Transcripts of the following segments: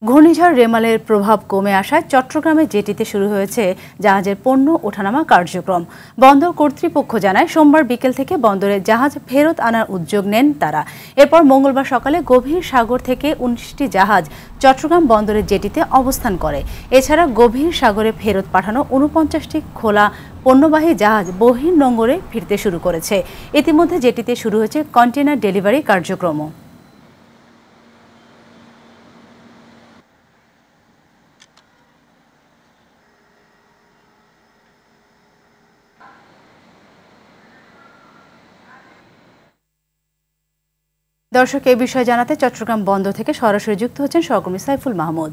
ঘূর্ণিঝড় রেমালের প্রভাব কমে আসায় চট্টগ্রামের জেটিতে শুরু হয়েছে জাহাজের পণ্য ওঠানামা কার্যক্রম। বন্দর কর্তৃপক্ষ জানায় সোমবার বিকেল থেকে বন্দরে জাহাজ ফেরত আনার উদ্যোগ নেন তারা। এরপর মঙ্গলবার সকালে গভীর সাগর থেকে ১৯টি জাহাজ চট্টগ্রাম বন্দরের জেটিতে অবস্থান করে। এছাড়া গভীর সাগরে ফেরত পাঠানো ৪৯টি খোলা পণ্যবাহী জাহাজ বহির্নোঙরে ফিরতে শুরু করেছে। ইতিমধ্যে জেটিতে শুরু হয়েছে কন্টেইনার ডেলিভারি কার্যক্রমও। দর্শক, এই বিষয়ে জানাতে চট্টগ্রাম বন্দর থেকে সরাসরি যুক্ত হচ্ছেন সহকর্মী সাইফুল মাহমুদ।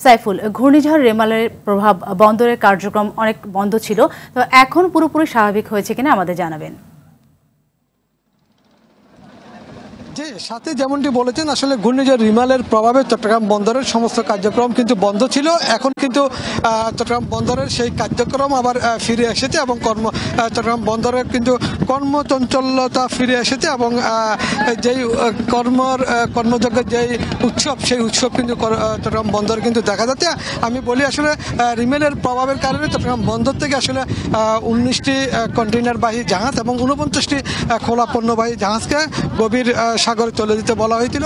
সাইফুল, ঘূর্ণিঝড় রেমালের প্রভাব বন্দরের কার্যক্রম অনেক বন্ধ ছিল, তো এখন পুরোপুরি স্বাভাবিক হয়েছে কিনা আমাদের জানাবেন। যে সাথে যেমনটি বলেছেন, আসলে ঘূর্ণিঝড় রিমালের প্রভাবে চট্টগ্রাম বন্দরের সমস্ত কার্যক্রম কিন্তু বন্ধ ছিল। এখন কিন্তু চট্টগ্রাম বন্দরের সেই কার্যক্রম আবার ফিরে এসেছে এবং চট্টগ্রাম বন্দরের কিন্তু কর্মচঞ্চলতা ফিরে এসেছে এবং যেই কর্মযজ্ঞের যেই উৎসব, সেই উৎসব কিন্তু চট্টগ্রাম বন্দর কিন্তু দেখা যাচ্ছে। আমি বলি আসলে রিমেলের প্রভাবের কারণে চট্টগ্রাম বন্দর থেকে আসলে 19টি কন্টেইনারবাহী জাহাজ এবং 49টি খোলা পণ্যবাহী জাহাজকে গভীর সাগরে চলে যেতে বলা হয়েছিল।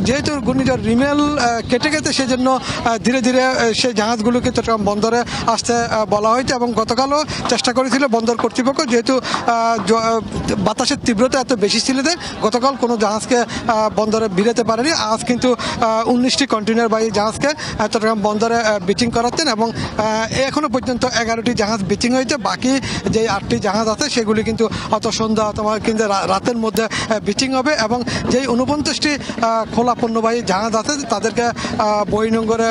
যেহেতু ঘূর্ণিঝড় রিমেল কেটে গেছে, সেজন্য ধীরে ধীরে সেই জাহাজগুলোকে চট্টগ্রাম বন্দরে আসতে বলা হয়েছে এবং গতকালও চেষ্টা করেছিল বন্দর কর্তৃপক্ষ, যেহেতু বাতাসের তীব্রতা এত বেশি ছিল যে গতকাল কোনো জাহাজকে বন্দরে ভিড়াতে পারেনি। আজ কিন্তু 19টি কন্টেইনারবাহী জাহাজকে চট্টগ্রাম বন্দরে বিচিং করাচ্ছেন এবং এখনো পর্যন্ত 11টি জাহাজ বিচিং হয়েছে। বাকি যে 8টি জাহাজ আছে সেগুলি কিন্তু অত সন্ধ্যা অথবা কিন্তু রাতের মধ্যে বিচিং হবে এবং যেই 49টি খোলা পণ্যবাহী জাহাজ আছে তাদেরকে বহির্নোঙরে,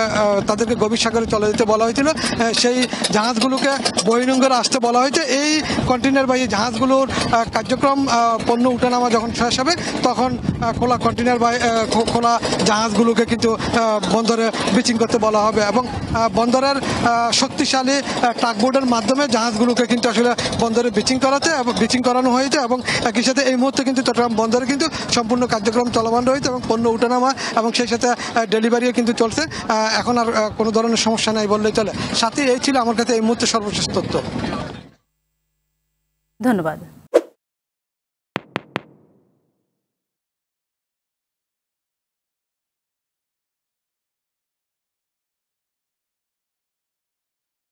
তাদেরকে গভীর সাগরে চলে যেতে বলা হয়েছিল। সেই জাহাজগুলোকে বহির্নোঙরে আসতে বলা হয়েছে। এই কন্টেইনারবাহী জাহাজগুলোর কার্যক্রম পণ্য উঠানামা যখন শেষ হবে তখন খোলা জাহাজগুলোকে কিন্তু বন্দরে বিচিং করতে বলা হবে এবং বন্দরের শক্তিশালী টাগবোটের মাধ্যমে জাহাজগুলোকে কিন্তু আসলে বন্দরে বিচিং করানো হয়েছে এবং একই সাথে এই মুহূর্তে কিন্তু চট্টগ্রাম বন্দরে কিন্তু সম্পূর্ণ কার্যক্রম চলমান রয়েছে এবং পণ্য উঠানামা এবং সেই সাথে ডেলিভারিও কিন্তু চলছে। এখন আর কোনো ধরনের সমস্যা নাই বললেই চলে। সাথে এই ছিল আমার কাছে এই মুহূর্তে সর্বশেষ তথ্য। ধন্যবাদ।